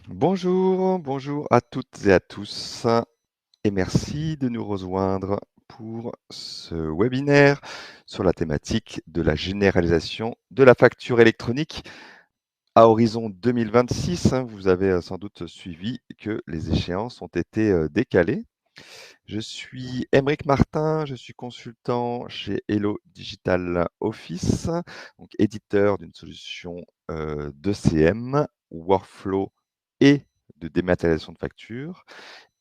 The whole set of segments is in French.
Bonjour, bonjour à toutes et à tous et merci de nous rejoindre pour ce webinaire sur la thématique de la généralisation de la facture électronique à horizon 2026. Vous avez sans doute suivi que les échéances ont été décalées. Je suis Aymeric Martin, je suis consultant chez Hello Digital Office, donc éditeur d'une solution d'ECM, workflow et de dématérialisation de factures.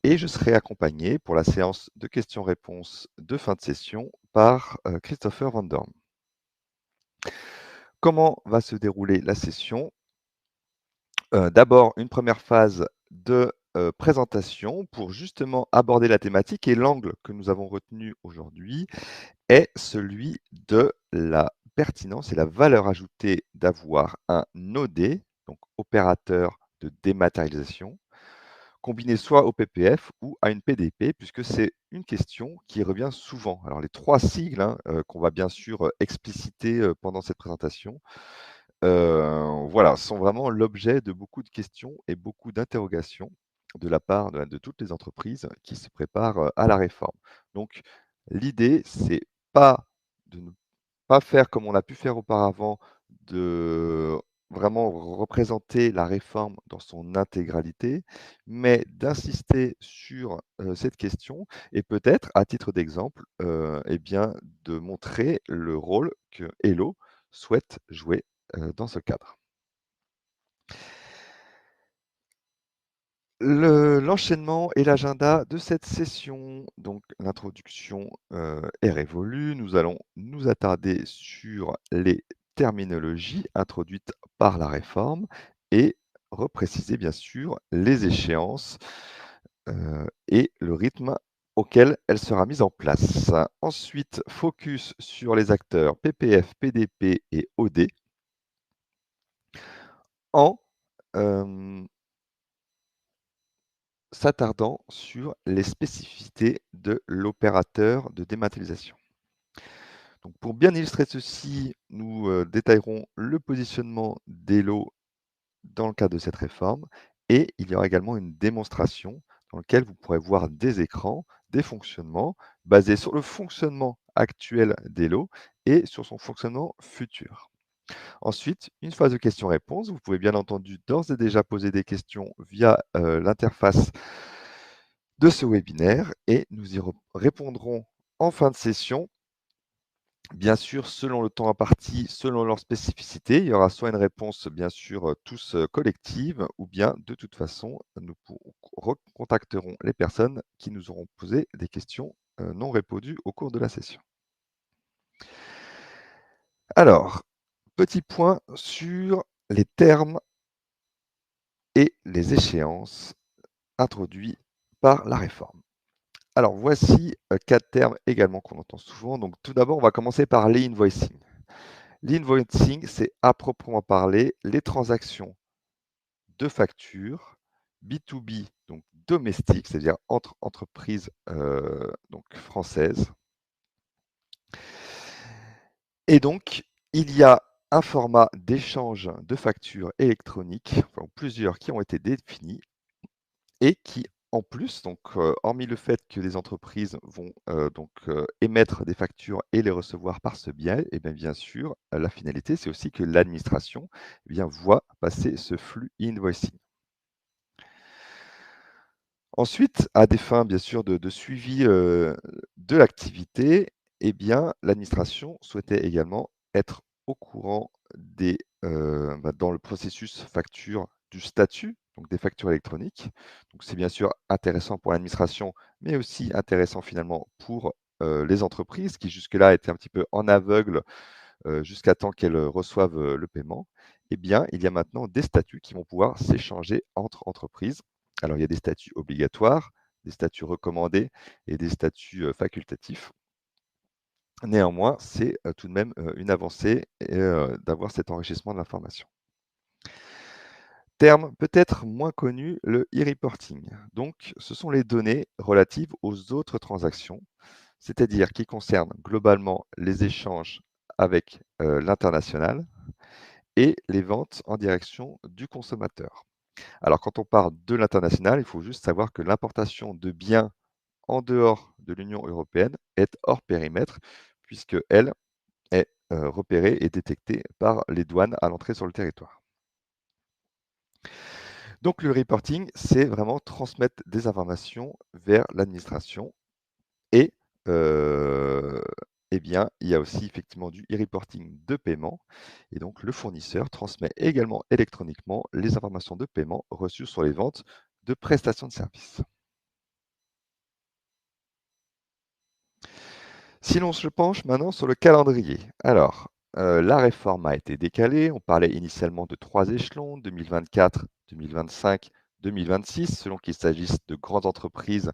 Et je serai accompagné pour la séance de questions-réponses de fin de session par Christopher Van Dorn. Comment va se dérouler la session? D'abord, une première phase de présentation pour justement aborder la thématique et l'angle que nous avons retenu aujourd'hui est celui de la pertinence et la valeur ajoutée d'avoir un OD, donc opérateur de dématérialisation, combiné soit au PPF ou à une PDP, puisque c'est une question qui revient souvent. Alors les 3 sigles, qu'on va bien sûr, expliciter, pendant cette présentation, voilà, sont vraiment l'objet de beaucoup de questions et beaucoup d'interrogations de la part de toutes les entreprises qui se préparent, à la réforme. Donc l'idée, c'est pas de ne pas faire comme on a pu faire auparavant, de vraiment représenter la réforme dans son intégralité, mais d'insister sur, cette question et peut-être, à titre d'exemple, et bien, de montrer le rôle que Hello souhaite jouer, dans ce cadre. L'enchaînement et l'agenda de cette session. Donc l'introduction, est révolue. Nous allons nous attarder sur les terminologies introduites par la réforme et repréciser bien sûr les échéances, et le rythme auquel elle sera mise en place. Ensuite, focus sur les acteurs PPF, PDP et OD en, hem s'attardant sur les spécificités de l'opérateur de dématérialisation. Donc pour bien illustrer ceci, nous détaillerons le positionnement des lots dans le cadre de cette réforme et il y aura également une démonstration dans laquelle vous pourrez voir des écrans, des fonctionnements basés sur le fonctionnement actuel des lots et sur son fonctionnement futur. Ensuite, une phase de questions-réponses. Vous pouvez bien entendu d'ores et déjà poser des questions via l'interface de ce webinaire et nous y répondrons en fin de session. Bien sûr, selon le temps imparti, selon leur spécificité, il y aura soit une réponse, bien sûr, tous collective, ou bien, de toute façon, nous recontacterons les personnes qui nous auront posé des questions non répondues au cours de la session. Alors, petit point sur les termes et les échéances introduits par la réforme. Alors voici 4 termes également qu'on entend souvent. Donc tout d'abord, on va commencer par l'e-invoicing. L'e-invoicing, c'est à proprement parler les transactions de factures B2B, donc domestiques, c'est-à-dire entre entreprises donc françaises. Et donc, il y a un format d'échange de factures électroniques, enfin plusieurs qui ont été définis et qui, en plus, donc, hormis le fait que les entreprises vont émettre des factures et les recevoir par ce biais, et bien sûr, la finalité, c'est aussi que l'administration voit passer ce flux e-invoicing. Ensuite, à des fins bien sûr de suivi de l'activité, eh bien, l'administration souhaitait également être au courant des, dans le processus facture du statut, donc des factures électroniques. Donc c'est bien sûr intéressant pour l'administration, mais aussi intéressant finalement pour, les entreprises qui jusque-là étaient un petit peu en aveugle, jusqu'à temps qu'elles reçoivent, le paiement. Eh bien, il y a maintenant des statuts qui vont pouvoir s'échanger entre entreprises. Alors, il y a des statuts obligatoires, des statuts recommandés et des statuts, facultatifs. Néanmoins, c'est, tout de même, une avancée et d'avoir cet enrichissement de l'information. Terme peut-être moins connu, le e-reporting. Donc, ce sont les données relatives aux autres transactions, c'est-à-dire qui concernent globalement les échanges avec, l'international et les ventes en direction du consommateur. Alors quand on parle de l'international, il faut juste savoir que l'importation de biens en dehors de l'Union européenne est hors périmètre, puisqu'elle est repérée et détectée par les douanes à l'entrée sur le territoire. Donc le reporting, c'est vraiment transmettre des informations vers l'administration et heu eh bien, il y a aussi effectivement du e-reporting de paiement et donc le fournisseur transmet également électroniquement les informations de paiement reçues sur les ventes de prestations de services. Si l'on se penche maintenant sur le calendrier, alors, la réforme a été décalée. On parlait initialement de 3 échelons, 2024, 2025, 2026, selon qu'il s'agisse de grandes entreprises,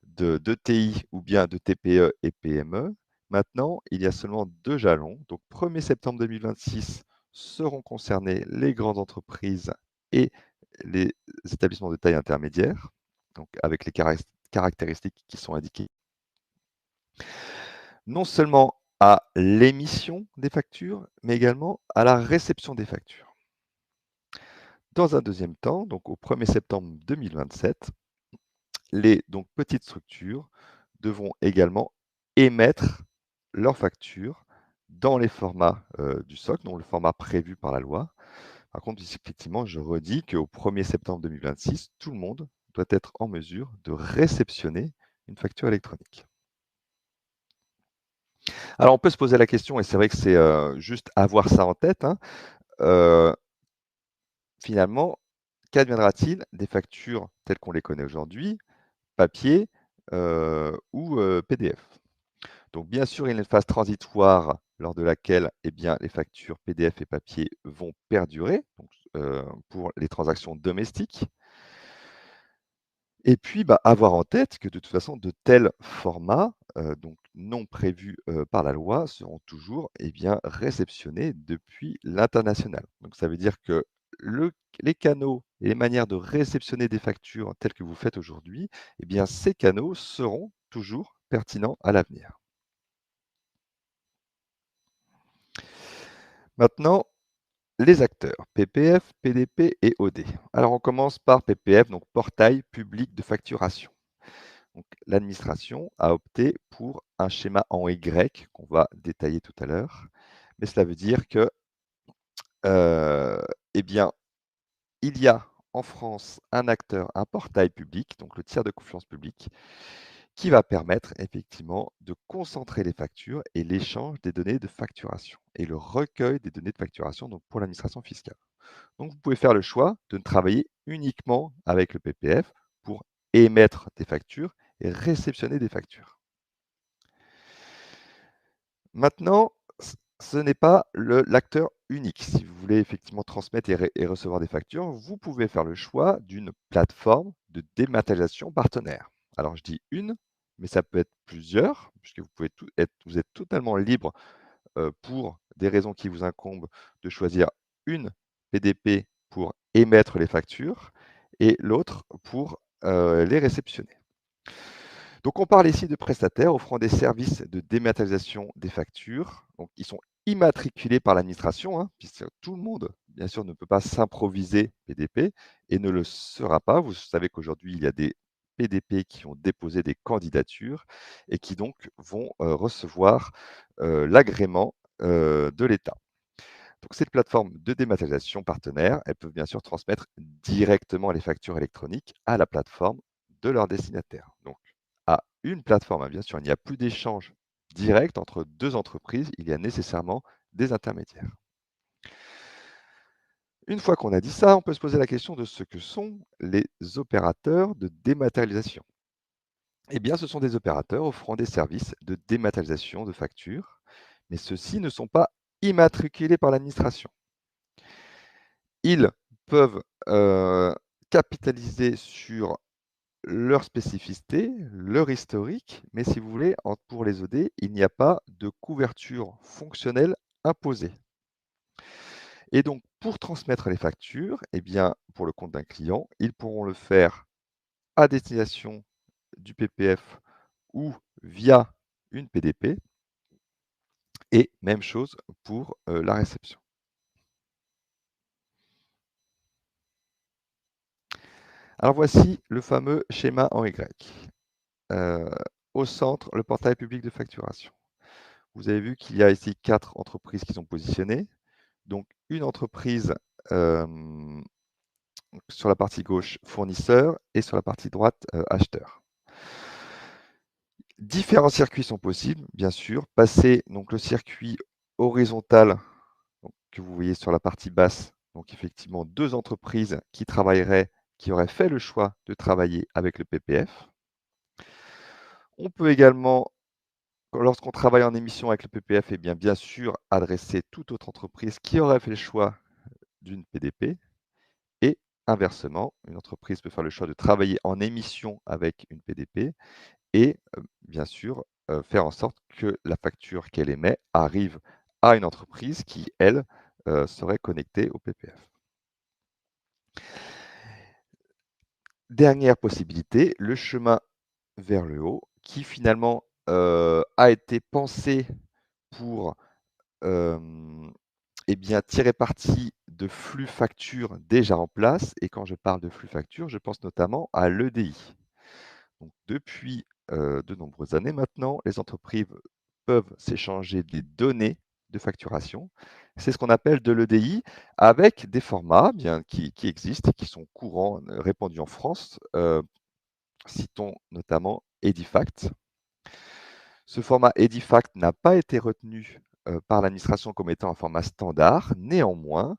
de d'ETI ou bien de TPE et PME. Maintenant, il y a seulement 2 jalons. Donc 1er septembre 2026 seront concernées les grandes entreprises et les établissements de taille intermédiaire, donc avec les caractéristiques qui sont indiquées non seulement à l'émission des factures, mais également à la réception des factures. Dans un deuxième temps, donc au 1er septembre 2027, les donc petites structures devront également émettre leurs factures dans les formats, du SOC, donc le format prévu par la loi. Par contre, effectivement, je redis qu'au 1er septembre 2026, tout le monde doit être en mesure de réceptionner une facture électronique. Alors on peut se poser la question et c'est vrai que c'est, juste avoir ça en tête, hein, heu, finalement, qu'adviendra-t-il des factures telles qu'on les connaît aujourd'hui, papier, ou PDF? Donc bien sûr, il y a une phase transitoire lors de laquelle, eh bien, les factures PDF et papier vont perdurer, donc pour les transactions domestiques. Et puis, bah, avoir en tête que de toute façon, de tels formats, donc non prévus, par la loi, seront toujours, eh bien, réceptionnés depuis l'international. Donc ça veut dire que le les canaux et les manières de réceptionner des factures telles que vous faites aujourd'hui, eh bien, ces canaux seront toujours pertinents à l'avenir. Maintenant, les acteurs, PPF, PDP et OD. Alors on commence par PPF, donc portail public de facturation. Donc, l'administration a opté pour un schéma en Y qu'on va détailler tout à l'heure, mais cela veut dire que, heu, eh bien, il y a en France un acteur, un portail public, donc le tiers de confiance public, qui va permettre effectivement de concentrer les factures et l'échange des données de facturation et le recueil des données de facturation, donc pour l'administration fiscale. Donc vous pouvez faire le choix de ne travailler uniquement avec le PPF pour émettre des factures et réceptionner des factures. Maintenant, ce n'est pas l'acteur unique. Si vous voulez effectivement transmettre et recevoir des factures, vous pouvez faire le choix d'une plateforme de dématérialisation partenaire. Alors je dis une, mais ça peut être plusieurs, puisque vous êtes totalement libre, pour des raisons qui vous incombent, de choisir une PDP pour émettre les factures et l'autre pour, les réceptionner. Donc on parle ici de prestataires offrant des services de dématérialisation des factures. Donc ils sont immatriculés par l'administration, hein, puisque tout le monde, bien sûr, ne peut pas s'improviser PDP et ne le sera pas. Vous savez qu'aujourd'hui, il y a des PDP qui ont déposé des candidatures et qui donc vont recevoir l'agrément de l'État. Donc cette plateforme de dématérialisation partenaire, elles peuvent bien sûr transmettre directement les factures électroniques à la plateforme de leur destinataire. Donc à une plateforme, hein, bien sûr, il n'y a plus d'échange direct entre deux entreprises, il y a nécessairement des intermédiaires. Une fois qu'on a dit ça, on peut se poser la question de ce que sont les opérateurs de dématérialisation. Eh bien, ce sont des opérateurs offrant des services de dématérialisation de factures, mais ceux-ci ne sont pas immatriculés par l'administration. Ils peuvent, capitaliser sur leur spécificité, leur historique, mais si vous voulez, pour les OD, il n'y a pas de couverture fonctionnelle imposée. Et donc, pour transmettre les factures, eh bien, pour le compte d'un client, ils pourront le faire à destination du PPF ou via une PDP et même chose pour, la réception. Alors voici le fameux schéma en Y. Heu, Au centre, le portail public de facturation. Vous avez vu qu'il y a ici 4 entreprises qui sont positionnées. Donc une entreprise, hem, sur la partie gauche, fournisseur et sur la partie droite, acheteur. Différents circuits sont possibles, bien sûr. Passer donc le circuit horizontal, donc que vous voyez sur la partie basse, donc effectivement 2 entreprises qui auraient fait le choix de travailler avec le PPF. On peut également, lorsqu'on travaille en émission avec le PPF, et bien sûr adresser toute autre entreprise qui aurait fait le choix d'une PDP. Et inversement, une entreprise peut faire le choix de travailler en émission avec une PDP et bien sûr, faire en sorte que la facture qu'elle émet arrive à une entreprise qui, elle, serait connectée au PPF. Dernière possibilité, le chemin vers le haut qui finalement, a été pensé pour, hem, eh bien, tirer parti de flux factures déjà en place, et quand je parle de flux factures, je pense notamment à l'EDI. Donc depuis, de nombreuses années maintenant, les entreprises peuvent s'échanger des données de facturation. C'est ce qu'on appelle de l'EDI, avec des formats bien qui existent et qui sont courants, répandus en France. Citons notamment Edifact. Ce format Edifact n'a pas été retenu, par l'administration comme étant un format standard. Néanmoins,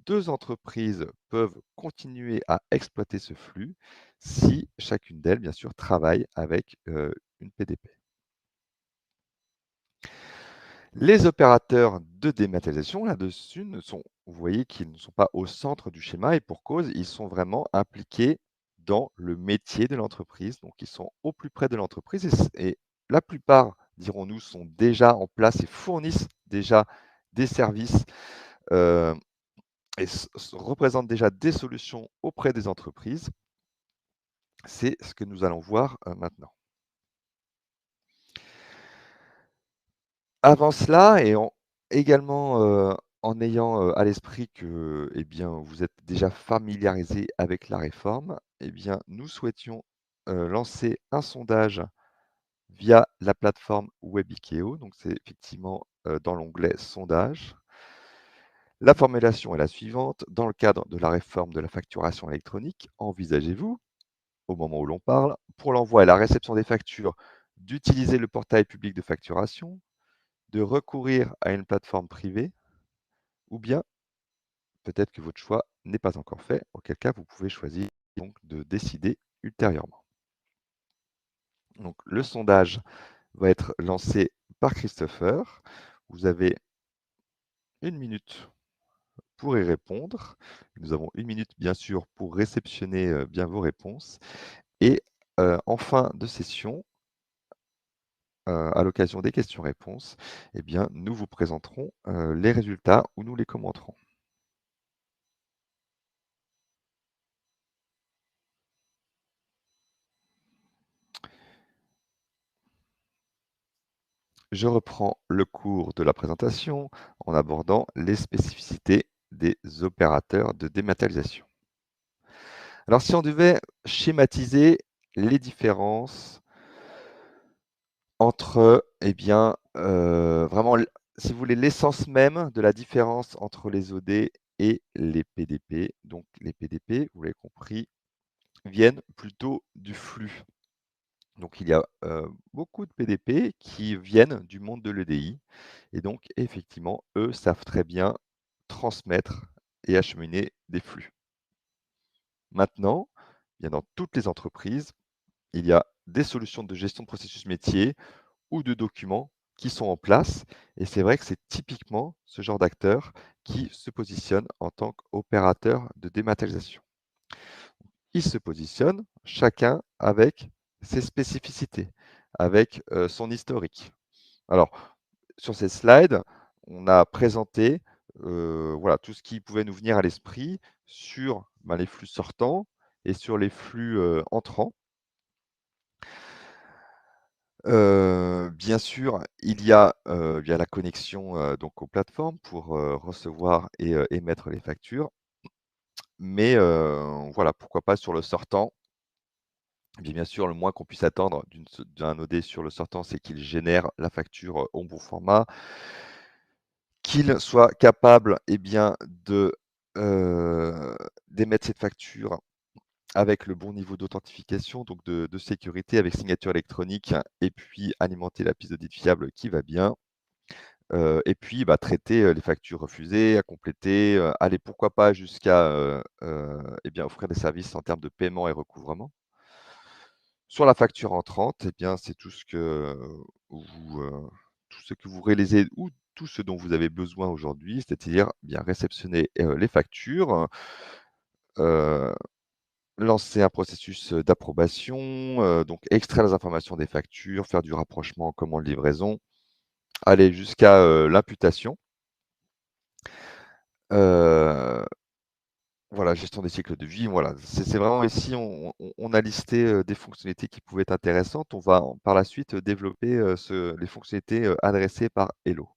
2 entreprises peuvent continuer à exploiter ce flux si chacune d'elles, bien sûr, travaille avec, une PDP. Les opérateurs de dématérialisation là-dessus ne sont vous voyez qu'ils ne sont pas au centre du schéma, et pour cause, ils sont vraiment impliqués dans le métier de l'entreprise. Donc ils sont au plus près de l'entreprise, et la plupart, dirons-nous, sont déjà en place et fournissent déjà des services, heu et représentent déjà des solutions auprès des entreprises. C'est ce que nous allons voir, maintenant. Avant cela, et en également, en ayant, à l'esprit que, eh bien, vous êtes déjà familiarisés avec la réforme, eh bien, nous souhaitions, lancer un sondage via la plateforme Webikeo. Donc c'est effectivement, dans l'onglet «Sondages». La formulation est la suivante: «Dans le cadre de la réforme de la facturation électronique, envisagez-vous, au moment où l'on parle, pour l'envoi et la réception des factures, d'utiliser le portail public de facturation, de recourir à une plateforme privée, ou bien peut-être que votre choix n'est pas encore fait, auquel cas vous pouvez choisir donc de décider ultérieurement». Donc le sondage va être lancé par Christopher. Vous avez 1 minute pour y répondre. Nous avons 1 minute bien sûr pour réceptionner, bien vos réponses, et en fin de session, à l'occasion des questions-réponses, eh bien nous vous présenterons, les résultats ou nous les commenterons. Je reprends le cours de la présentation en abordant les spécificités des opérateurs de dématérialisation. Alors, si on devait schématiser les différences entre, eh bien, vraiment si vous voulez, l'essence même de la différence entre les OD et les PDP. Donc les PDP, vous l'avez compris, viennent plutôt du flux. Donc il y a, beaucoup de PDP qui viennent du monde de l'EDI, et donc effectivement, eux savent très bien transmettre et acheminer des flux. Maintenant, bien dans toutes les entreprises, il y a des solutions de gestion de processus métier ou de documents qui sont en place, et c'est vrai que c'est typiquement ce genre d'acteur qui se positionne en tant qu'opérateur de dématérialisation. Ils se positionnent chacun avec ses spécificités, avec, son historique. Alors, sur ces slides, on a présenté, voilà, tout ce qui pouvait nous venir à l'esprit sur, ben, les flux sortants et sur les flux, entrants. Bien sûr, il y a la connexion, donc aux plateformes pour, recevoir et émettre les factures. mais voilà, pourquoi pas sur le sortant. Bien sûr, le moins qu'on puisse attendre d'un OD sur le sortant, c'est qu'il génère la facture, au bon format, qu'il soit capable, de, d'émettre cette facture avec le bon niveau d'authentification, donc de sécurité avec signature électronique et puis alimenter la piste d'audit fiable qui va bien. Et puis, traiter, les factures refusées, à compléter, aller pourquoi pas jusqu'à, offrir des services en termes de paiement et recouvrement. Sur la facture entrante, c'est tout ce que tout ce que vous réalisez ou tout ce dont vous avez besoin aujourd'hui, c'est-à-dire bien réceptionner, les factures, heu, lancer un processus, d'approbation, donc extraire les informations des factures, faire du rapprochement commande-livraison, aller jusqu'à, l'imputation. Heu, voilà, gestion des cycles de vie, voilà, c'est vraiment ici on a listé, des fonctionnalités qui pouvaient être intéressantes. On va par la suite, développer, les fonctionnalités, adressées par Hello.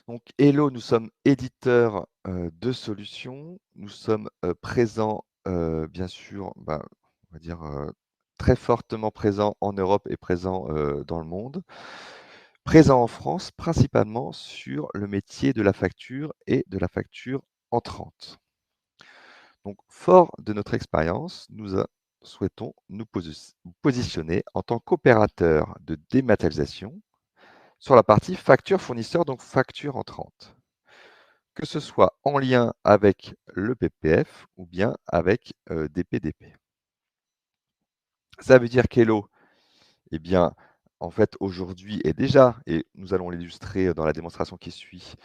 Donc Hello, nous sommes éditeurs, de solutions. Nous sommes, présents, bien sûr, on va dire, très fortement présents en Europe et présents, dans le monde. Présents en France, principalement sur le métier de la facture et de la facture entrante. Donc, fort de notre expérience, souhaitons nous positionner en tant qu'opérateur de dématérialisation sur la partie facture fournisseur, donc facture entrante, que ce soit en lien avec le PPF ou bien avec des PDP. Ça veut dire qu'Hello, eh bien, en fait, aujourd'hui est déjà, et nous allons l'illustrer dans la démonstration qui suit,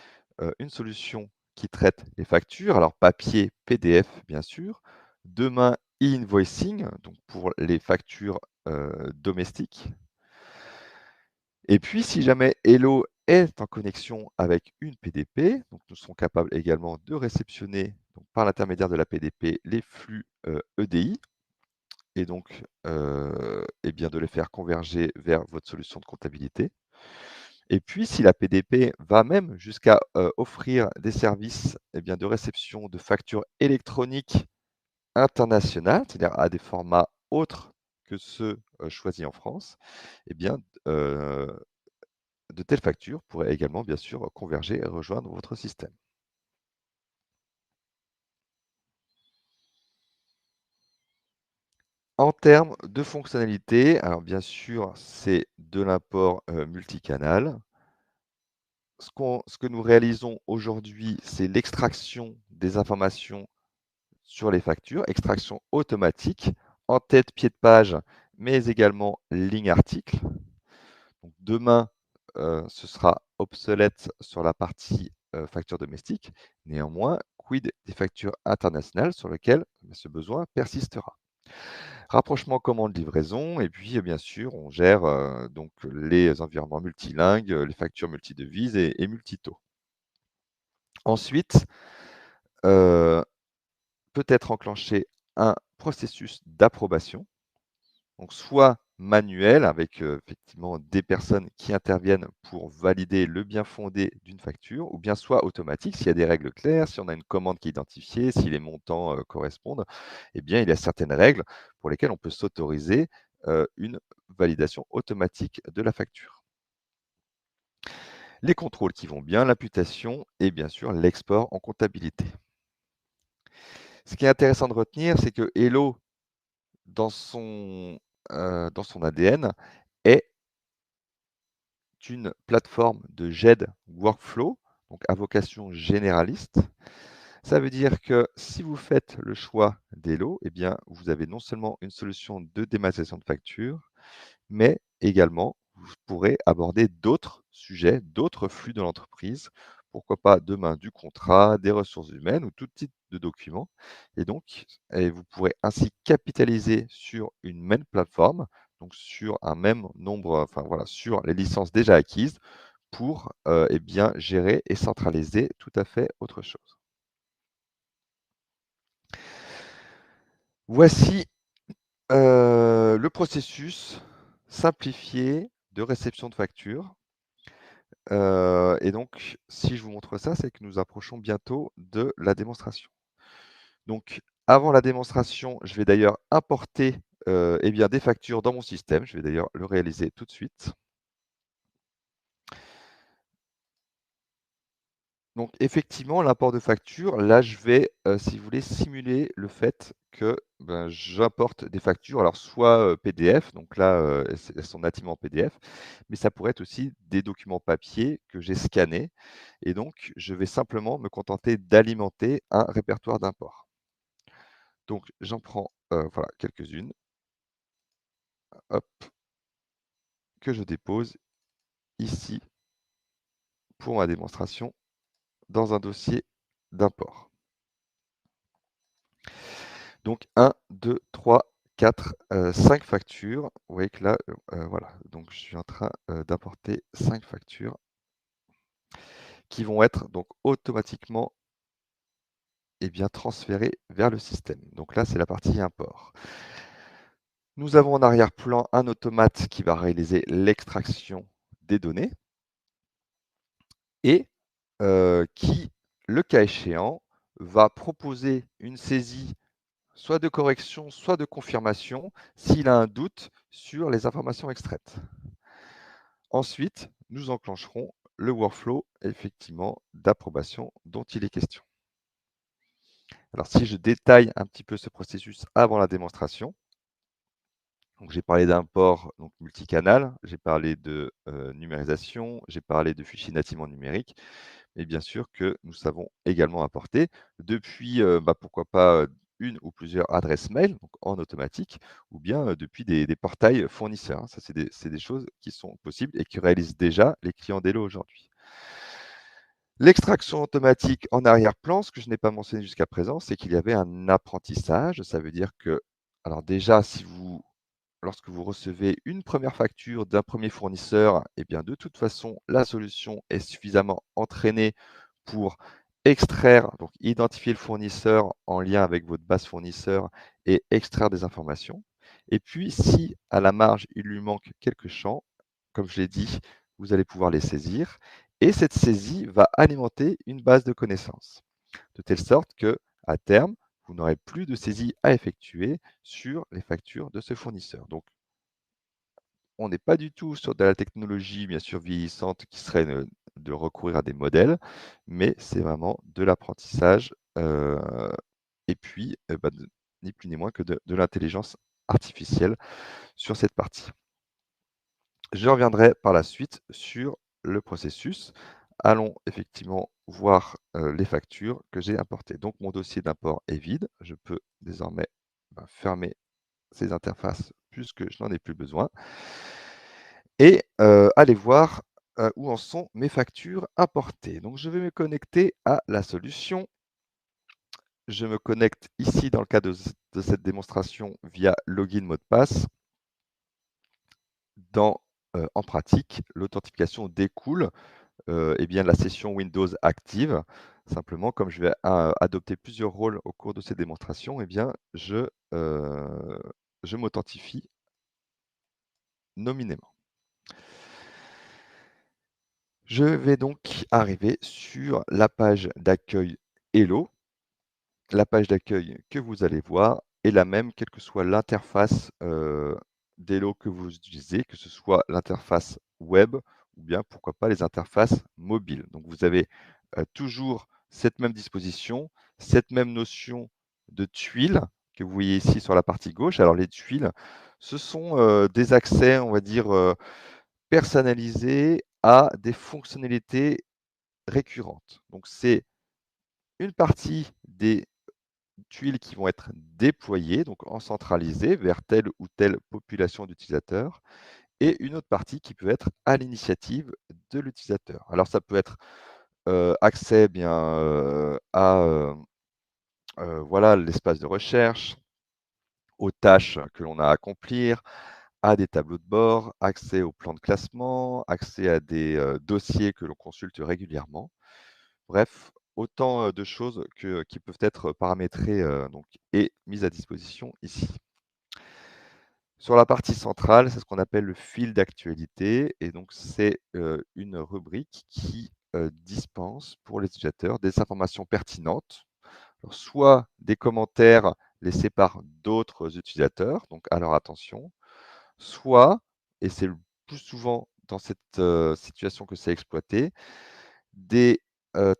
une solution qui traite les factures, alors papier, PDF, bien sûr. Demain, e-invoicing, donc pour les factures, domestiques. Et puis, si jamais Hello est en connexion avec une PDP, donc nous serons capables également de réceptionner, donc par l'intermédiaire de la PDP, les flux, EDI et donc, de les faire converger vers votre solution de comptabilité. Et puis, si la PDP va même jusqu'à, offrir des services, de réception de factures électroniques internationales, c'est-à-dire à des formats autres que ceux, choisis en France, eh bien, heu, de telles factures pourraient également, bien sûr, converger et rejoindre votre système. En termes de fonctionnalités, alors bien sûr, c'est de l'import, multicanal. Ce que nous réalisons aujourd'hui, c'est l'extraction des informations sur les factures, extraction automatique, en tête, pied de page, mais également ligne article. Donc demain, ce sera obsolète sur la partie, facture domestique. Néanmoins, quid des factures internationales sur lesquelles ce besoin persistera? Rapprochement commande-livraison et puis, bien sûr, on gère, donc les environnements multilingues, les factures multidevises et multitaux. Ensuite, heu, peut être enclenché un processus d'approbation, donc soit manuel avec, effectivement des personnes qui interviennent pour valider le bien-fondé d'une facture ou bien soit automatique s'il y a des règles claires, si on a une commande qui est identifiée, si les montants, correspondent, il y a certaines règles pour lesquelles on peut s'autoriser, une validation automatique de la facture. Les contrôles qui vont bien, l'imputation et bien sûr l'export en comptabilité. Ce qui est intéressant de retenir, c'est que Hello, dans son ADN, est une plateforme de GED workflow, donc à vocation généraliste. Ça veut dire que si vous faites le choix d'Hello, vous avez non seulement une solution de dématérialisation de factures, mais également vous pourrez aborder d'autres sujets, d'autres flux de l'entreprise. Pourquoi pas demain du contrat, des ressources humaines ou tout type de documents. Vous pourrez ainsi capitaliser sur une même plateforme, donc sur un même nombre, enfin voilà, sur les licences déjà acquises pour gérer et centraliser tout à fait autre chose. Voici le processus simplifié de réception de facture. et donc si je vous montre ça, c'est que nous approchons bientôt de la démonstration. Donc avant la démonstration, je vais d'ailleurs importer, eh bien des factures dans mon système. Je vais d'ailleurs le réaliser tout de suite. Donc effectivement, l'import de facture, là, je vais, si vous voulez, simuler le fait que, ben, j'importe des factures, alors soit, PDF, donc là, elles sont nativement PDF, mais ça pourrait être aussi des documents papier que j'ai scannés et donc je vais simplement me contenter d'alimenter un répertoire d'import. Donc j'en prends, voilà, quelques-unes, hop, que je dépose ici pour ma démonstration dans un dossier d'import. Donc 1, 2, 3, 4, 5 factures. Vous voyez que là, voilà, donc je suis en train, d'importer 5 factures qui vont être donc automatiquement, eh bien, transférées vers le système. Donc là, c'est la partie import. Nous avons en arrière-plan un automate qui va réaliser l'extraction des données et qui, le cas échéant, va proposer une saisie soit de correction, soit de confirmation, s'il a un doute sur les informations extraites. Ensuite, nous enclencherons le workflow, effectivement, d'approbation dont il est question. Alors, si je détaille un petit peu ce processus avant la démonstration, donc j'ai parlé d'import donc multicanal, j'ai parlé de numérisation, j'ai parlé de fichiers nativement numériques, et bien sûr que nous savons également importer depuis, pourquoi pas, une ou plusieurs adresses mail, donc en automatique, ou bien, depuis des portails fournisseurs, hein. Ça, c'est des choses qui sont possibles et que réalisent déjà les clients d'Hello aujourd'hui. L'extraction automatique en arrière-plan, ce que je n'ai pas mentionné jusqu'à présent, c'est qu'il y avait un apprentissage. Ça veut dire que alors déjà, lorsque vous recevez une première facture d'un premier fournisseur, eh bien, de toute façon, la solution est suffisamment entraînée pour extraire, donc identifier le fournisseur en lien avec votre base fournisseur et extraire des informations. Et puis, si à la marge, il lui manque quelques champs, comme je l'ai dit, vous allez pouvoir les saisir. Et cette saisie va alimenter une base de connaissances, de telle sorte que, à terme, vous n'aurez plus de saisie à effectuer sur les factures de ce fournisseur. Donc, on n'est pas du tout sur de la technologie, bien sûr, vieillissante qui serait de recourir à des modèles, mais c'est vraiment de l'apprentissage et puis ni plus ni moins que de l'intelligence artificielle sur cette partie. Je reviendrai par la suite sur le processus. Allons effectivement voir les factures que j'ai importées. Donc mon dossier d'import est vide. Je peux désormais fermer ces interfaces puisque je n'en ai plus besoin et aller voir où en sont mes factures importées. Donc je vais me connecter à la solution. Je me connecte ici dans le cas de cette démonstration via login mot de passe. En pratique, l'authentification découle eh bien, la session Windows active. Simplement, comme je vais adopter plusieurs rôles au cours de ces démonstrations, eh bien, je m'authentifie nominément. Je vais donc arriver sur la page d'accueil Hello. La page d'accueil que vous allez voir est la même, quelle que soit l'interface d'Hello que vous utilisez, que ce soit l'interface web ou bien, pourquoi pas, les interfaces mobiles. Donc, vous avez toujours cette même disposition, cette même notion de tuiles que vous voyez ici sur la partie gauche. Alors, les tuiles, ce sont des accès, on va dire, personnalisés à des fonctionnalités récurrentes. Donc, c'est une partie des tuiles qui vont être déployées, donc en centralisé vers telle ou telle population d'utilisateurs, et une autre partie qui peut être à l'initiative de l'utilisateur. Alors ça peut être accès bien à voilà l'espace de recherche, aux tâches que l'on a à accomplir, à des tableaux de bord, accès au plan de classement, accès à des dossiers que l'on consulte régulièrement. Bref, autant de choses qui peuvent être paramétrées donc, et mises à disposition ici. Sur la partie centrale, c'est ce qu'on appelle le fil d'actualité et donc c'est, une rubrique qui, dispense pour les utilisateurs des informations pertinentes. Alors soit des commentaires laissés par d'autres utilisateurs, donc à leur attention, soit, et c'est le plus souvent dans cette, situation que c'est exploité, des,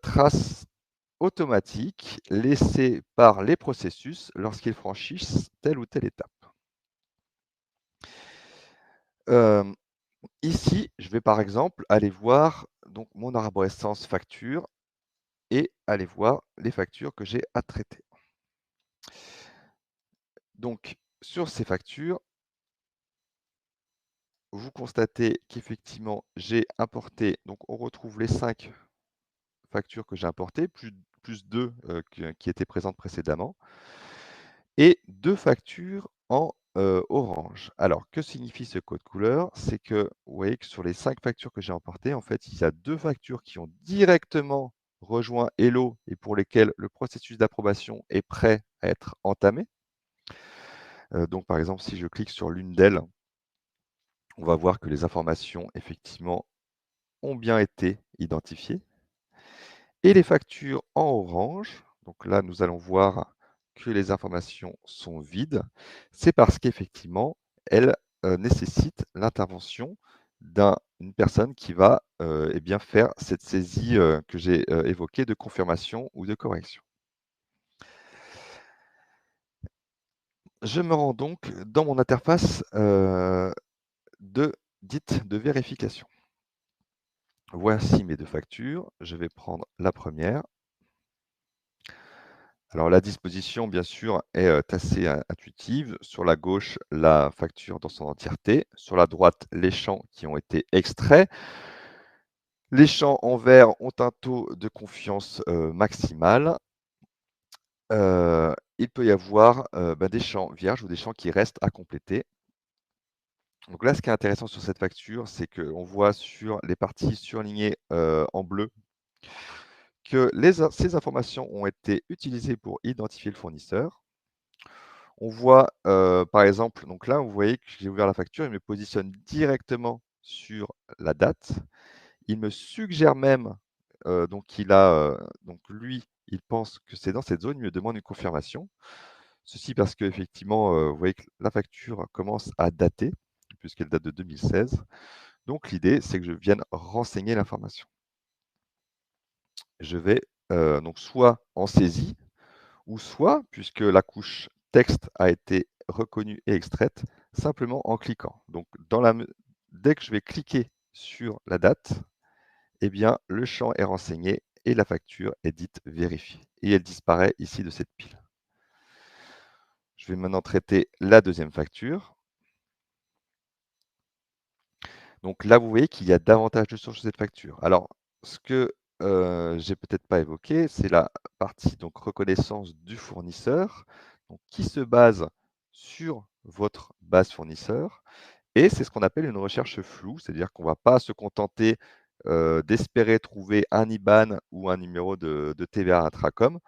traces automatiques laissées par les processus lorsqu'ils franchissent telle ou telle étape. Hem, Ici, je vais par exemple aller voir donc mon arborescence facture et aller voir les factures que j'ai à traiter. Donc sur ces factures, vous constatez qu'effectivement j'ai importé, donc on retrouve les 5 factures que j'ai importées, plus 2 qui étaient présentes précédemment et 2 factures en, orange. Alors que signifie ce code couleur? C'est que vous voyez que sur les 5 factures que j'ai importées, en fait, il y a 2 factures qui ont directement rejoint Hello et pour lesquelles le processus d'approbation est prêt à être entamé. Donc par exemple, si je clique sur l'une d'elles, on va voir que les informations effectivement ont bien été identifiées. Et les factures en orange, donc là, nous allons voir que les informations sont vides. C'est parce qu'effectivement, elles, nécessitent l'intervention d'une personne qui va, eh bien, faire cette saisie, que j'ai, évoquée de confirmation ou de correction. Je me rends donc dans mon interface, dite de vérification. Voici mes 2 factures. Je vais prendre la première. Alors la disposition, bien sûr, est, assez intuitive. Sur la gauche, la facture dans son entièreté. Sur la droite, les champs qui ont été extraits. Les champs en vert ont un taux de confiance, maximal. Il peut y avoir, des champs vierges ou des champs qui restent à compléter. Donc là, ce qui est intéressant sur cette facture, c'est qu'on voit sur les parties surlignées, en bleu que ces informations ont été utilisées pour identifier le fournisseur. On voit, par exemple, donc là, vous voyez que j'ai ouvert la facture, il me positionne directement sur la date. Il me suggère même, donc donc lui, il pense que c'est dans cette zone, il me demande une confirmation. Ceci parce qu'effectivement, vous voyez que la facture commence à dater, puisqu'elle date de 2016. Donc l'idée, c'est que je vienne renseigner l'information. Je vais, donc soit en saisie, ou soit, puisque la couche texte a été reconnue et extraite, simplement en cliquant. Donc dès que je vais cliquer sur la date, eh bien, le champ est renseigné et la facture est dite vérifiée. Et elle disparaît ici de cette pile. Je vais maintenant traiter la deuxième facture. Donc là, vous voyez qu'il y a davantage de sources sur cette facture. Alors, ce que j'ai peut-être pas évoqué, c'est la partie donc reconnaissance du fournisseur, donc qui se base sur votre base fournisseur et c'est ce qu'on appelle une recherche floue, c'est-à-dire qu'on ne va pas se contenter, d'espérer trouver un IBAN ou un numéro de TVA intracom,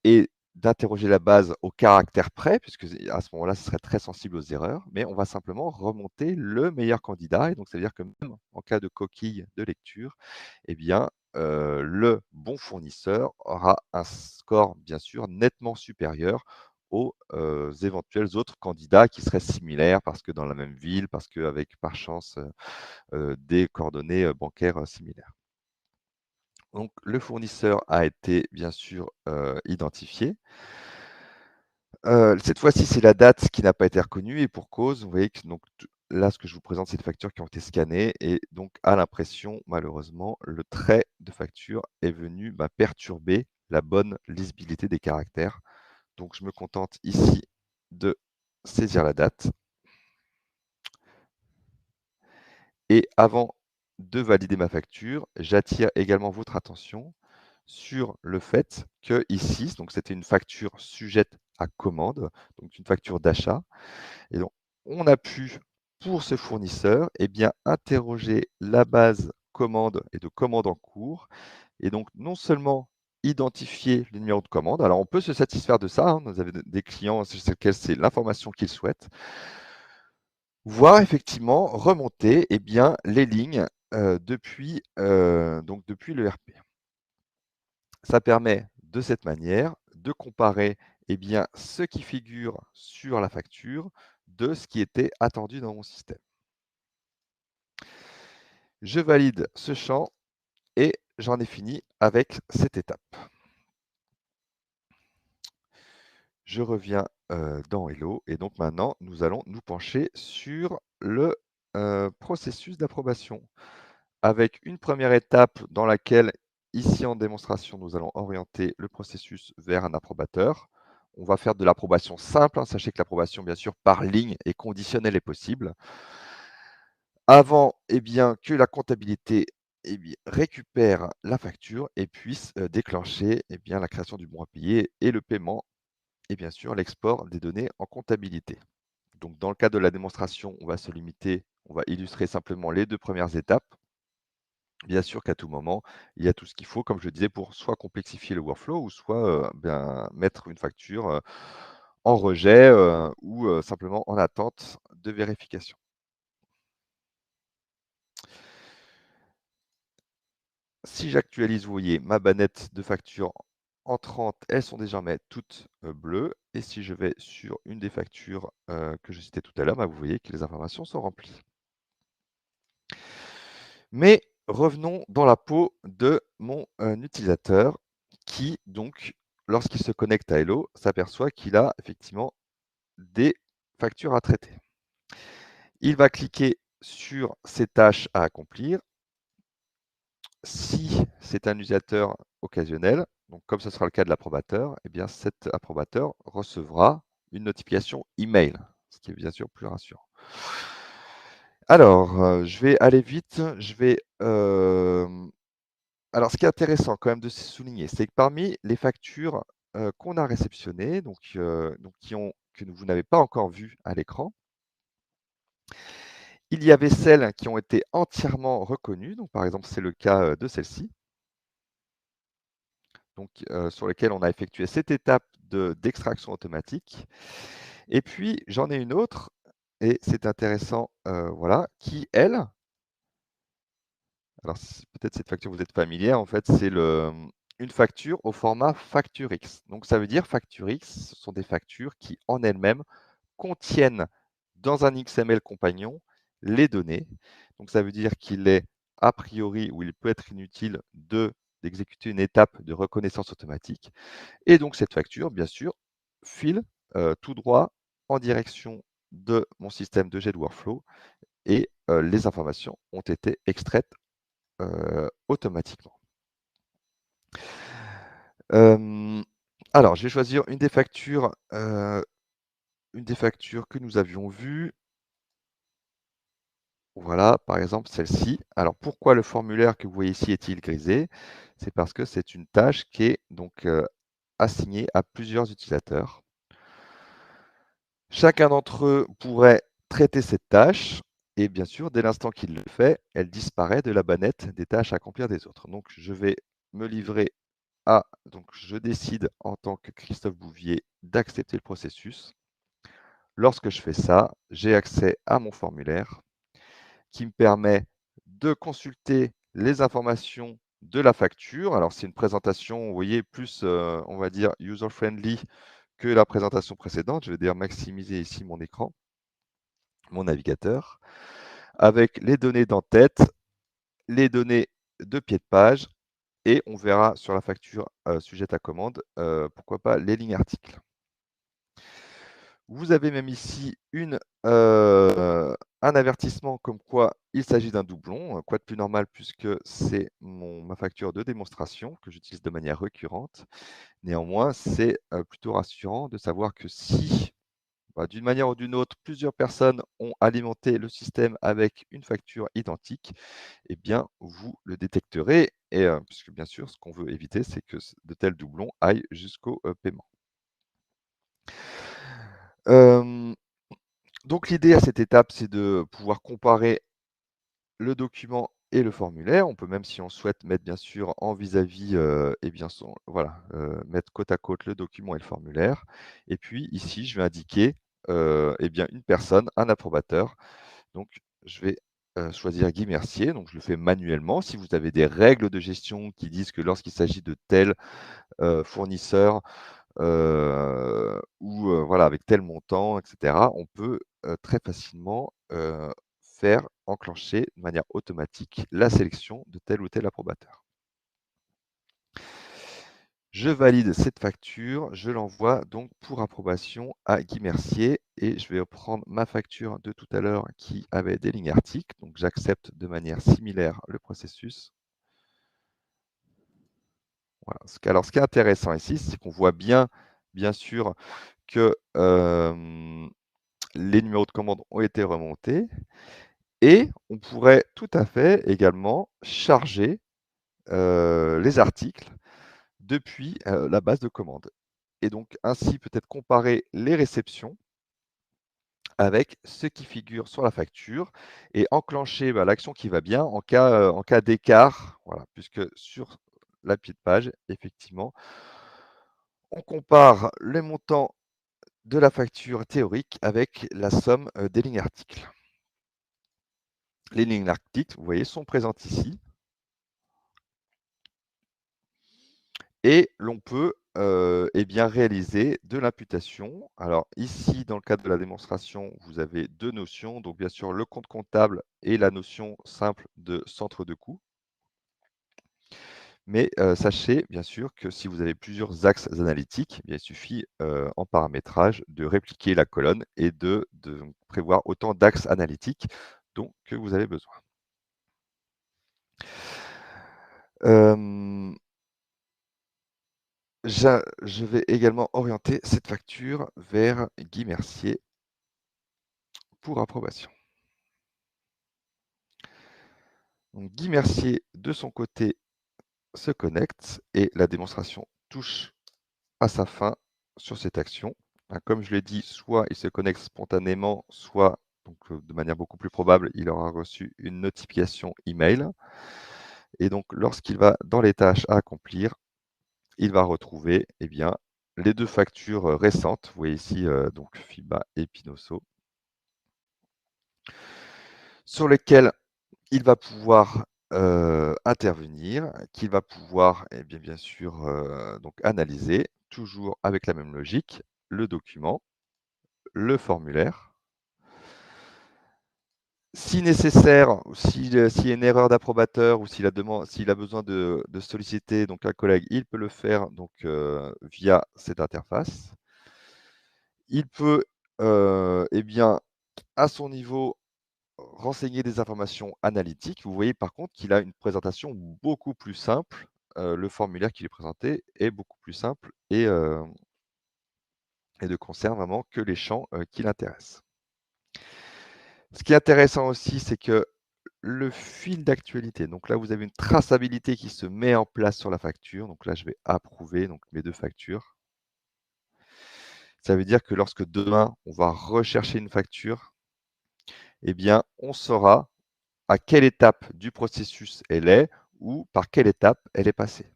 et d'interroger la base au caractère près, puisque à ce moment-là, ce serait très sensible aux erreurs, mais on va simplement remonter le meilleur candidat et donc ça veut dire que même en cas de coquille de lecture, eh bien, le bon fournisseur aura un score, bien sûr, nettement supérieur aux, éventuels autres candidats qui seraient similaires parce que dans la même ville, parce qu'avec par chance, des coordonnées, bancaires, similaires. Donc le fournisseur a été bien sûr, identifié. Cette fois-ci, c'est la date qui n'a pas été reconnue et pour cause. Vous voyez que donc là, ce que je vous présente, c'est des factures qui ont été scannées et donc à l'impression, malheureusement, le trait de facture est venu, perturber la bonne lisibilité des caractères. Donc je me contente ici de saisir la date et avant de valider ma facture, j'attire également votre attention sur le fait que ici, donc c'était une facture sujette à commande, donc une facture d'achat. Et donc, on a pu, pour ce fournisseur, eh bien, interroger la base commande et de commande en cours. Et donc, non seulement identifier le numéro de commande. Alors, on peut se satisfaire de ça, hein. Vous avez des clients chez lesquels c'est l'information qu'ils souhaitent. Voire effectivement remonter, eh bien, les lignes, depuis l'ERP. Ça permet de cette manière de comparer, eh bien, ce qui figure sur la facture de ce qui était attendu dans mon système. Je valide ce champ et j'en ai fini avec cette étape. Je reviens, dans Hello et donc maintenant nous allons nous pencher sur le, processus d'approbation. Avec une première étape dans laquelle, ici en démonstration, nous allons orienter le processus vers un approbateur. On va faire de l'approbation simple, hein. Sachez que l'approbation, bien sûr, par ligne et conditionnelle est possible. Avant, eh bien, que la comptabilité, eh bien, récupère la facture et puisse, déclencher, eh bien, la création du bon à payer et le paiement et bien sûr l'export des données en comptabilité. Donc dans le cas de la démonstration, on va illustrer simplement les 2 premières étapes. Bien sûr qu'à tout moment, il y a tout ce qu'il faut, comme je le disais, pour soit complexifier le workflow ou soit, bien, mettre une facture, en rejet, ou simplement en attente de vérification. Si j'actualise, vous voyez ma bannette de factures entrantes, elles sont désormais toutes, bleues et si je vais sur une des factures, que je citais tout à l'heure, bah, vous voyez que les informations sont remplies. Mais revenons dans la peau de mon, utilisateur qui donc, lorsqu'il se connecte à Hello, s'aperçoit qu'il a effectivement des factures à traiter. Il va cliquer sur ses tâches à accomplir. Si c'est un utilisateur occasionnel, donc comme ce sera le cas de l'approbateur, eh bien cet approbateur recevra une notification email, ce qui est bien sûr plus rassurant. Alors, je vais aller vite, alors ce qui est intéressant quand même de souligner, c'est que parmi les factures, qu'on a réceptionnées, donc que vous n'avez pas encore vues à l'écran, il y avait celles qui ont été entièrement reconnues, donc par exemple, c'est le cas, de celle-ci. Donc, sur lesquelles on a effectué cette étape d'extraction automatique. Et puis, j'en ai une autre et c'est intéressant, voilà, qui elle alors peut-être cette facture vous êtes familière, en fait, c'est une facture au format FactureX. Donc ça veut dire FactureX, ce sont des factures qui, en elles-mêmes, contiennent dans un XML compagnon les données. Donc ça veut dire qu'il est a priori ou il peut être inutile d'exécuter une étape de reconnaissance automatique. Et donc cette facture, bien sûr, file tout droit en direction de mon système de jet de workflow et les informations ont été extraites automatiquement. Alors, je vais choisir une des factures que nous avions vues. Voilà, par exemple celle-ci. Alors pourquoi le formulaire que vous voyez ici est-il grisé? C'est parce que c'est une tâche qui est donc assignée à plusieurs utilisateurs. Chacun d'entre eux pourrait traiter cette tâche et bien sûr, dès l'instant qu'il le fait, elle disparaît de la bannette des tâches à accomplir des autres. Donc je vais me livrer donc je décide en tant que Christophe Bouvier d'accepter le processus. Lorsque je fais ça, j'ai accès à mon formulaire qui me permet de consulter les informations de la facture. Alors c'est une présentation, vous voyez, plus, on va dire user-friendly que la présentation précédente. Je vais d'ailleurs maximiser ici mon écran, mon navigateur, avec les données d'en-tête, les données de pied de page et on verra sur la facture, sujette à commande, pourquoi pas les lignes articles. Vous avez même ici un avertissement comme quoi il s'agit d'un doublon. Quoi de plus normal puisque c'est ma facture de démonstration que j'utilise de manière récurrente. Néanmoins, c'est plutôt rassurant de savoir que si, bah, d'une manière ou d'une autre, plusieurs personnes ont alimenté le système avec une facture identique, eh bien, vous le détecterez et puisque bien sûr, ce qu'on veut éviter, c'est que de tels doublons aillent jusqu'au paiement. Hem Donc l'idée à cette étape, c'est de pouvoir comparer le document et le formulaire. On peut même, si on souhaite, mettre bien sûr en vis-à-vis, et bien voilà, mettre côte à côte le document et le formulaire. Et puis ici, je vais indiquer, et bien une personne, un approbateur. Donc je vais, choisir Guy Mercier, donc je le fais manuellement. Si vous avez des règles de gestion qui disent que lorsqu'il s'agit de tel, fournisseur, ou voilà, avec tel montant, et cetera, on peut, très facilement, faire enclencher de manière automatique la sélection de tel ou tel approbateur. Je valide cette facture, je l'envoie donc pour approbation à Guy Mercier et je vais prendre ma facture de tout à l'heure qui avait des lignes articles, donc j'accepte de manière similaire le processus. Voilà. Alors ce qui est intéressant ici, c'est qu'on voit bien sûr que, les numéros de commande ont été remontés et on pourrait tout à fait également charger, les articles depuis, la base de commande et donc ainsi peut-être comparer les réceptions avec ce qui figure sur la facture et enclencher, l'action qui va bien en cas d'écart, voilà, puisque sur la pied de page, effectivement, on compare le montant de la facture théorique avec la somme, des lignes articles. Les lignes articles, vous voyez, sont présentes ici et l'on peut, eh bien, réaliser de l'imputation. Alors ici, dans le cadre de la démonstration, vous avez 2 notions, donc bien sûr le compte comptable et la notion simple de centre de coût. Mais, sachez bien sûr que si vous avez plusieurs axes analytiques, eh bien, il suffit, en paramétrage de répliquer la colonne et de prévoir autant d'axes analytiques dont que vous avez besoin. Hem, je vais également orienter cette facture vers Guy Mercier pour approbation. Donc Guy Mercier, de son côté, se connecte et la démonstration touche à sa fin sur cette action. Hein, comme je l'ai dit, soit il se connecte spontanément, soit, donc, de manière beaucoup plus probable, il aura reçu une notification email. Et donc, lorsqu'il va dans les tâches à accomplir, il va retrouver eh bien, les 2 factures récentes. Vous voyez ici donc FIBA et Pinosso, sur lesquelles il va pouvoir intervenir, qu'il va pouvoir bien sûr donc analyser, toujours avec la même logique, le document, le formulaire. Si nécessaire, s'il y a une erreur d'approbateur ou s'il a besoin de solliciter donc un collègue, il peut le faire donc via cette interface. Il peut, eh bien, à son niveau, renseigner des informations analytiques. Vous voyez par contre qu'il a une présentation beaucoup plus simple. Le formulaire qui est présenté est beaucoup plus simple et ne concerne vraiment que les champs, qui l'intéressent. Ce qui est intéressant aussi, c'est que le fil d'actualité, donc là, vous avez une traçabilité qui se met en place sur la facture. Donc là, je vais approuver donc mes 2 factures. Ça veut dire que lorsque demain, on va rechercher une facture, eh bien, on saura à quelle étape du processus elle est ou par quelle étape elle est passée.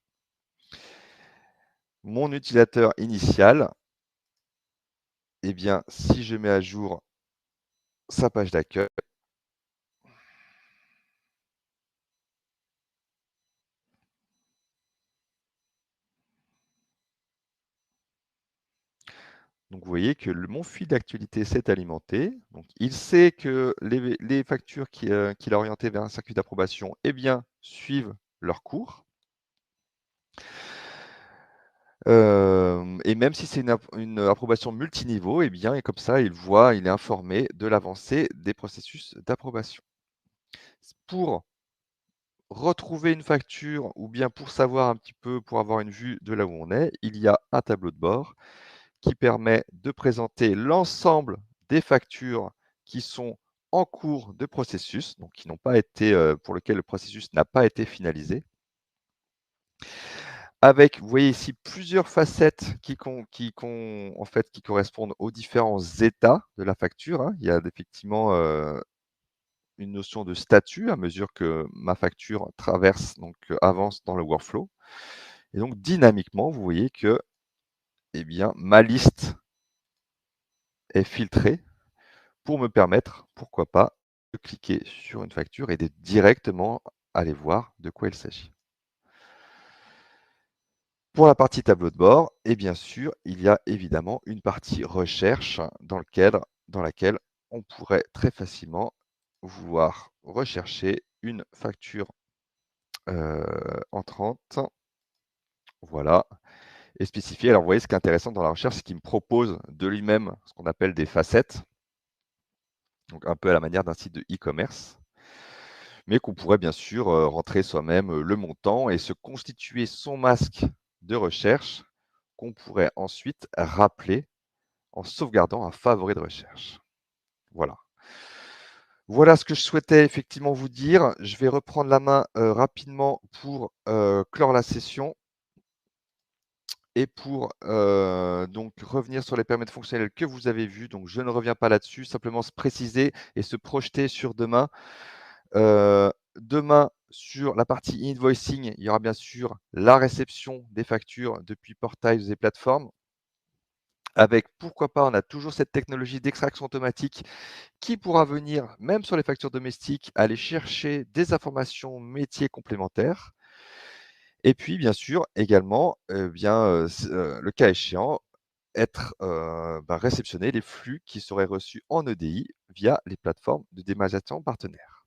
Mon utilisateur initial, eh bien, si je mets à jour sa page d'accueil, donc vous voyez que mon fil d'actualité s'est alimenté. Donc il sait que les factures qu'il a orientées vers un circuit d'approbation, eh bien, suivent leur cours. Et même si c'est une approbation multiniveau, eh bien, et comme ça, il est informé de l'avancée des processus d'approbation. Pour retrouver une facture ou bien pour savoir un petit peu, pour avoir une vue de là où on est, il y a un tableau de bord qui permet de présenter l'ensemble des factures qui sont en cours de processus, donc qui n'ont pas été, pour lequel le processus n'a pas été finalisé. Avec, vous voyez ici plusieurs facettes en fait, qui correspondent aux différents états de la facture, hein. Il y a effectivement, une notion de statut à mesure que ma facture traverse, donc avance dans le workflow. Et donc dynamiquement, vous voyez que, eh bien, ma liste est filtrée pour me permettre, pourquoi pas, de cliquer sur une facture et de directement aller voir de quoi il s'agit. Pour la partie tableau de bord, et bien sûr, il y a évidemment une partie recherche dans laquelle on pourrait très facilement vouloir rechercher une facture entrante, voilà, et spécifier. Alors, vous voyez, ce qui est intéressant dans la recherche, c'est qu'il me propose de lui-même ce qu'on appelle des facettes, donc un peu à la manière d'un site de e-commerce, mais qu'on pourrait bien sûr rentrer soi-même le montant et se constituer son masque de recherche qu'on pourrait ensuite rappeler en sauvegardant un favori de recherche. Voilà. Voilà ce que je souhaitais effectivement vous dire. Je vais reprendre la main rapidement pour clore la session. Et pour donc revenir sur les périmètres fonctionnels que vous avez vus, donc je ne reviens pas là-dessus, simplement se préciser et se projeter sur demain. Demain, sur la partie invoicing, il y aura bien sûr la réception des factures depuis portails et plateformes. Avec, pourquoi pas, on a toujours cette technologie d'extraction automatique qui pourra venir, même sur les factures domestiques, aller chercher des informations métiers complémentaires. Et puis, bien sûr, également, le cas échéant, réceptionner les flux qui seraient reçus en EDI via les plateformes de dématérialisation partenaires.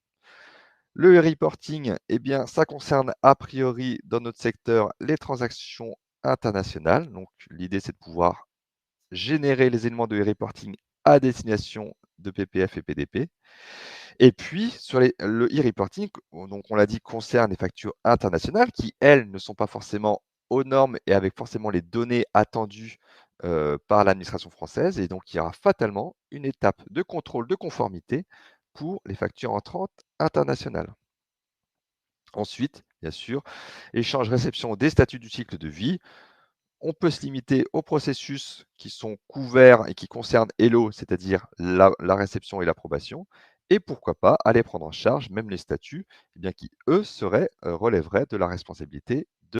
Le reporting, eh bien, ça concerne a priori dans notre secteur les transactions internationales. Donc, l'idée, c'est de pouvoir générer les éléments de reporting à destination de PPF et PDP. Et puis, sur le e-reporting, donc on l'a dit, concerne les factures internationales qui, elles, ne sont pas forcément aux normes et avec forcément les données attendues par l'administration française. Et donc, il y aura fatalement une étape de contrôle de conformité pour les factures entrantes internationales. Ensuite, bien sûr, échange-réception des statuts du cycle de vie. On peut se limiter aux processus qui sont couverts et qui concernent Hello, c'est-à-dire la réception et l'approbation. Et pourquoi pas aller prendre en charge même les statuts eh bien, qui, eux, relèveraient de la responsabilité de.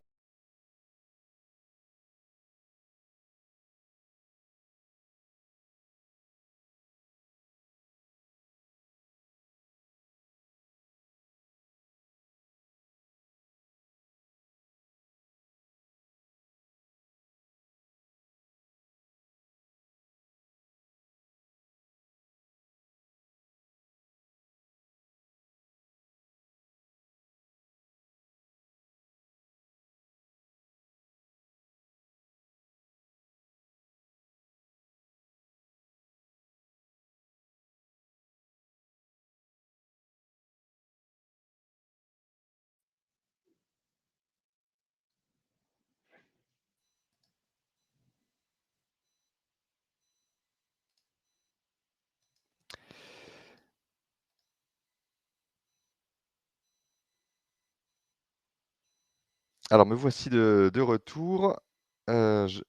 Alors, me voici de retour. Il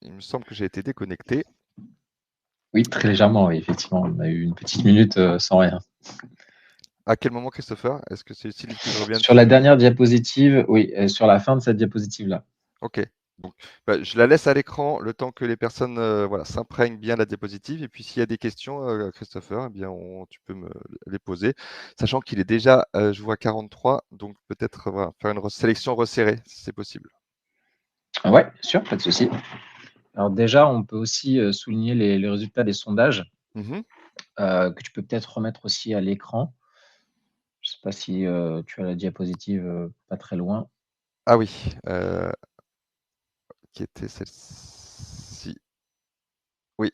me semble que j'ai été déconnecté. Oui, très légèrement, oui, effectivement. On a eu une petite minute sans rien. À quel moment, Christopher? Est-ce que c'est utile que je revienne Sur la dessus? dernière diapositive, oui, sur la fin de cette diapositive-là. OK. Donc, je la laisse à l'écran le temps que les personnes voilà, s'imprègnent bien de la diapositive. Et puis, s'il y a des questions, Christopher, eh bien, tu peux me les poser. Sachant qu'il est déjà, je vois 43, donc peut-être voilà, faire une sélection resserrée, si c'est possible. Ouais, bien sûr, pas de souci. Alors déjà, on peut aussi souligner les résultats des sondages Mmh. que tu peux peut-être remettre aussi à l'écran. Je ne sais pas si tu as la diapositive pas très loin. Ah oui, qui était celle-ci? Oui.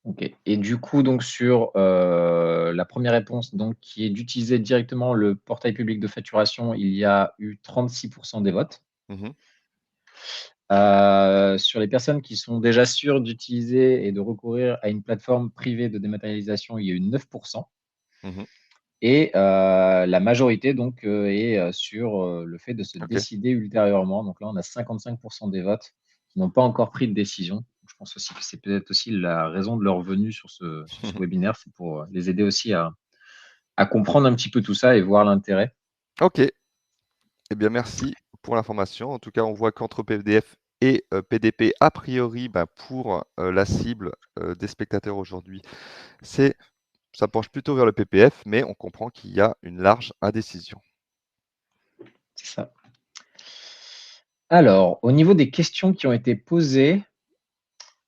OK. Et du coup, donc sur la première réponse, donc, qui est d'utiliser directement le portail public de facturation, il y a eu 36% des votes. Mmh. Sur les personnes qui sont déjà sûres d'utiliser et de recourir à une plateforme privée de dématérialisation, il y a eu 9%. Mmh. Et la majorité donc est sur le fait de se OK. décider ultérieurement. Donc là, on a 55% des votes qui n'ont pas encore pris de décision. Je pense aussi que c'est peut-être aussi la raison de leur venue sur ce webinaire, c'est pour les aider aussi à comprendre un petit peu tout ça et voir l'intérêt. OK. Eh bien, merci pour l'information. En tout cas, on voit qu'entre PDF et PDP, a priori, bah, pour la cible des spectateurs aujourd'hui, ça penche plutôt vers le PPF, mais on comprend qu'il y a une large indécision. C'est ça. Alors, au niveau des questions qui ont été posées,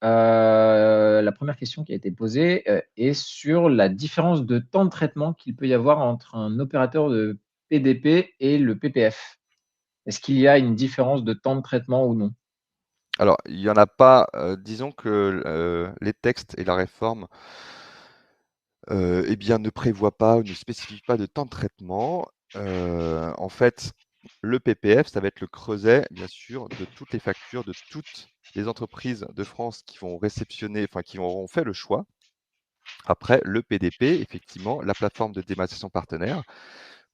la première question qui a été posée, est sur la différence de temps de traitement qu'il peut y avoir entre un opérateur de PDP et le PPF. Est-ce qu'il y a une différence de temps de traitement ou non? Alors, il y en a pas, disons que, les textes et la réforme, eh bien, ne prévoient pas ou ne spécifient pas de temps de traitement. En fait, le PPF, ça va être le creuset, bien sûr, de toutes les factures de toutes les entreprises de France qui vont réceptionner, enfin, qui auront fait le choix. Après, le PDP, effectivement, la plateforme de dématérialisation partenaire,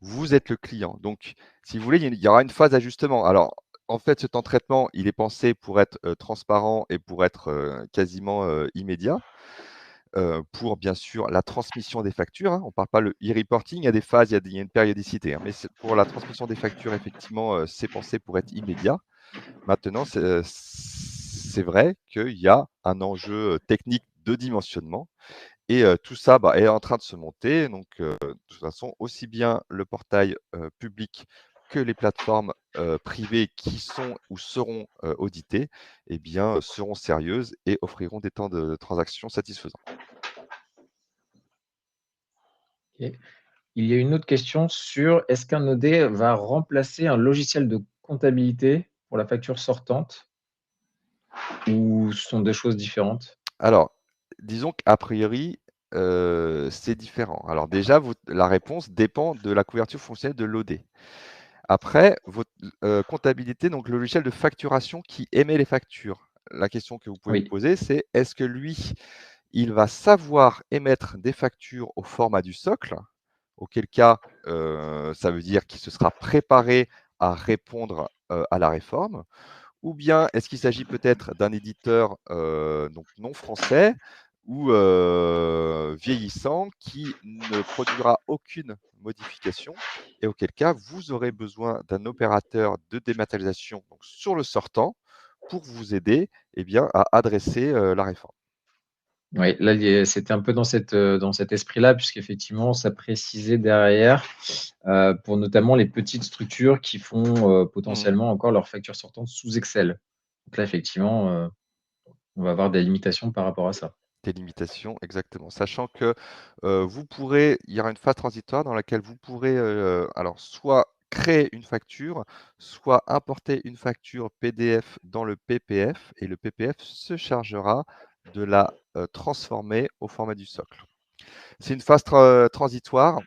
vous êtes le client. Donc, si vous voulez, il y aura une phase d'ajustement. Alors, en fait, ce temps de traitement, il est pensé pour être transparent et pour être quasiment immédiat, pour bien sûr la transmission des factures, hein. On ne parle pas le e-reporting, il y a des phases, il y a une périodicité, hein, mais pour la transmission des factures, effectivement, c'est pensé pour être immédiat. Maintenant, c'est vrai qu'il y a un enjeu technique de dimensionnement et tout ça, bah, est en train de se monter. Donc, de toute façon, aussi bien le portail, public que les plateformes, privées qui sont ou seront, auditées, eh bien, seront sérieuses et offriront des temps de transaction satisfaisants. OK. Il y a une autre question sur est-ce qu'un OD va remplacer un logiciel de comptabilité pour la facture sortante ou ce sont 2 choses différentes? Alors, disons qu'a priori, c'est différent. Alors déjà, la réponse dépend de la couverture fonctionnelle de l'OD. Après, votre comptabilité, donc le logiciel de facturation qui émet les factures. La question que vous pouvez vous Oui, poser, c'est est-ce que lui, il va savoir émettre des factures au format du socle? Auquel cas, ça veut dire qu'il se sera préparé à répondre, à la réforme. Ou bien est-ce qu'il s'agit peut-être d'un éditeur, donc non français ou vieillissant qui ne produira aucune modification et auquel cas vous aurez besoin d'un opérateur de dématérialisation donc sur le sortant pour vous aider, eh bien, à adresser, la réforme. oui, là, c'était un peu dans cet esprit-là puisqu'effectivement ça précisait derrière, pour notamment les petites structures qui font, Mmh. potentiellement encore leurs factures sortantes sous Excel. Donc là, effectivement, on va avoir des limitations par rapport à ça. Des limitations, exactement. Sachant que, il y aura une phase transitoire dans laquelle vous pourrez, alors soit créer une facture, soit importer une facture PDF dans le PPF et le PPF se chargera de la, transformer au format du socle. C'est une phase transitoire,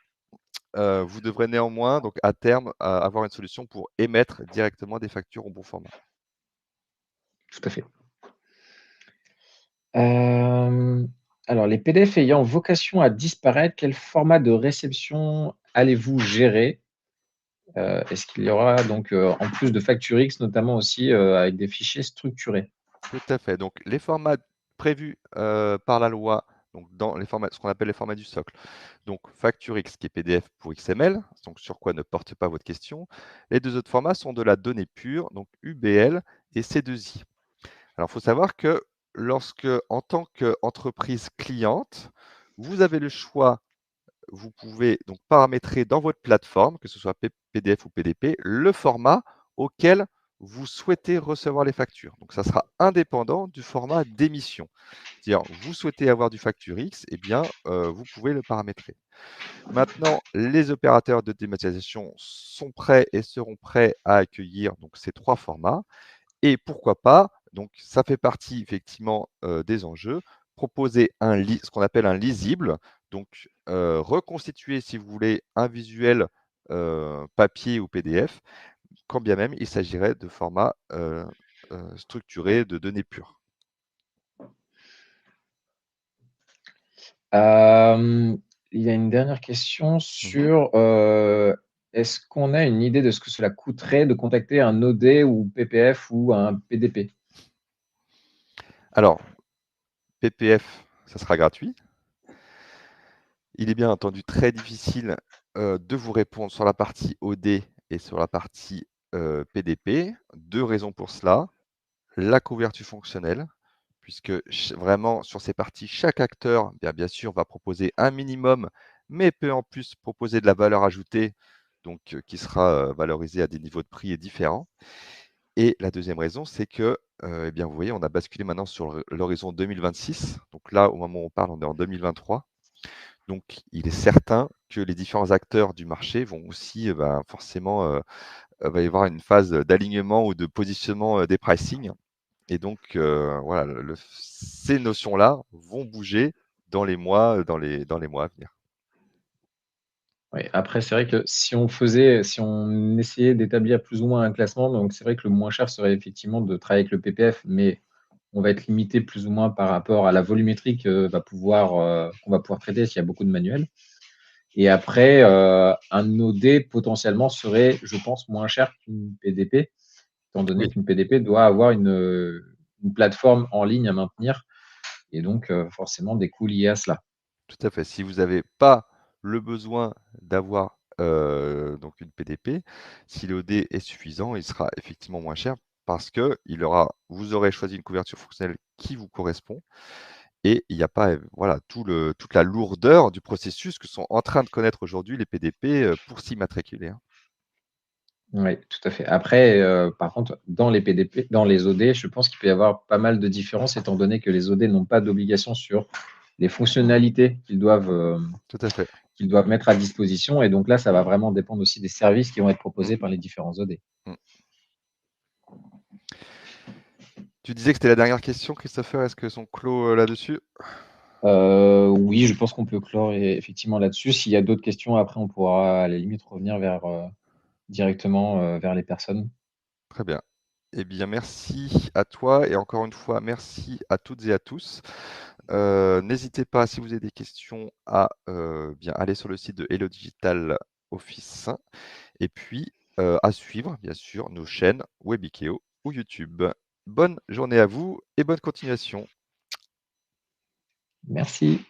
vous devrez néanmoins donc à terme, avoir une solution pour émettre directement des factures au bon format. Tout à fait. Hem, alors les PDF ayant vocation à disparaître, quel format de réception allez-vous gérer? Est-ce qu'il y aura donc, en plus de FactureX, notamment aussi, avec des fichiers structurés? Tout à fait. Donc les formats prévus, par la loi, donc dans les formats ce qu'on appelle les formats du socle, donc FactureX qui est PDF pour XML, donc sur quoi ne porte pas votre question. Les 2 autres formats sont de la donnée pure, donc UBL et C2I. Alors il faut savoir que lorsque en tant qu'entreprise cliente, vous avez le choix, vous pouvez donc paramétrer dans votre plateforme, que ce soit PDF ou PDP, le format auquel vous souhaitez recevoir les factures. Donc ça sera indépendant du format d'émission. C'est-à-dire, vous souhaitez avoir du FactureX, eh bien, vous pouvez le paramétrer. Maintenant, les opérateurs de dématérialisation sont prêts et seront prêts à accueillir donc ces 3 formats et pourquoi pas, donc ça fait partie effectivement, des enjeux, proposer ce qu'on appelle un lisible, donc reconstituer si vous voulez un visuel, papier ou PDF, quand bien même il s'agirait de formats, structurés de données pures. Il y a une dernière question Mmh. sur, est-ce qu'on a une idée de ce que cela coûterait de contacter un OD ou PPF ou un PDP? Alors PPF, ça sera gratuit Il est bien entendu très difficile, de vous répondre sur la partie OD et sur la partie, PDP. 2 raisons pour cela. La couverture fonctionnelle, puisque vraiment sur ces parties, chaque acteur, bien sûr, va proposer un minimum, mais peut en plus proposer de la valeur ajoutée, donc qui sera valorisée à des niveaux de prix différents. Et la deuxième raison, c'est que, vous voyez, on a basculé maintenant sur l'horizon 2026. Donc là, au moment où on parle, on est en 2023. Donc il est certain que les différents acteurs du marché vont aussi, forcément, va y avoir une phase d'alignement ou de positionnement, des pricing. Et donc, voilà, ces notions-là vont bouger dans les mois, dans les mois à venir. Oui, après c'est vrai que si on essayait d'établir plus ou moins un classement, donc c'est vrai que le moins cher serait effectivement de travailler avec le PPF, mais on va être limité plus ou moins par rapport à la volumétrie qu'on va pouvoir traiter s'il y a beaucoup de manuels. Et après, un OD potentiellement serait, je pense, moins cher qu'une PDP, étant donné Oui, qu'une PDP doit avoir une plateforme en ligne à maintenir et donc forcément des coûts liés à cela. tout à fait. Si vous n'avez pas le besoin d'avoir, donc une PDP, si l'OD est suffisant, il sera effectivement moins cher parce que vous aurez choisi une couverture fonctionnelle qui vous correspond et il n'y a pas, voilà, toute la lourdeur du processus que sont en train de connaître aujourd'hui les PDP, pour s'immatriculer, hein. Oui, tout à fait. Après, par contre, dans les PDP, dans les OD, je pense qu'il peut y avoir pas mal de différences étant donné que les OD n'ont pas d'obligation sur les fonctionnalités Tout à fait. qu'ils doivent mettre à disposition et donc là, ça va vraiment dépendre aussi des services qui vont être Mmh, proposés par les différents OD. mmh. Tu disais que c'était la dernière question, Christopher. Est-ce que sont clos, là-dessus? Oui, je pense qu'on peut clore effectivement là-dessus. S'il y a d'autres questions, après, on pourra à la limite revenir directement, vers les personnes. Très bien. Eh bien, merci à toi et encore une fois, merci à toutes et à tous. N'hésitez pas, si vous avez des questions, à, bien aller sur le site de Hello Digital Office et puis, à suivre, bien sûr, nos chaînes Webikeo ou YouTube. Bonne journée à vous et bonne continuation. Merci.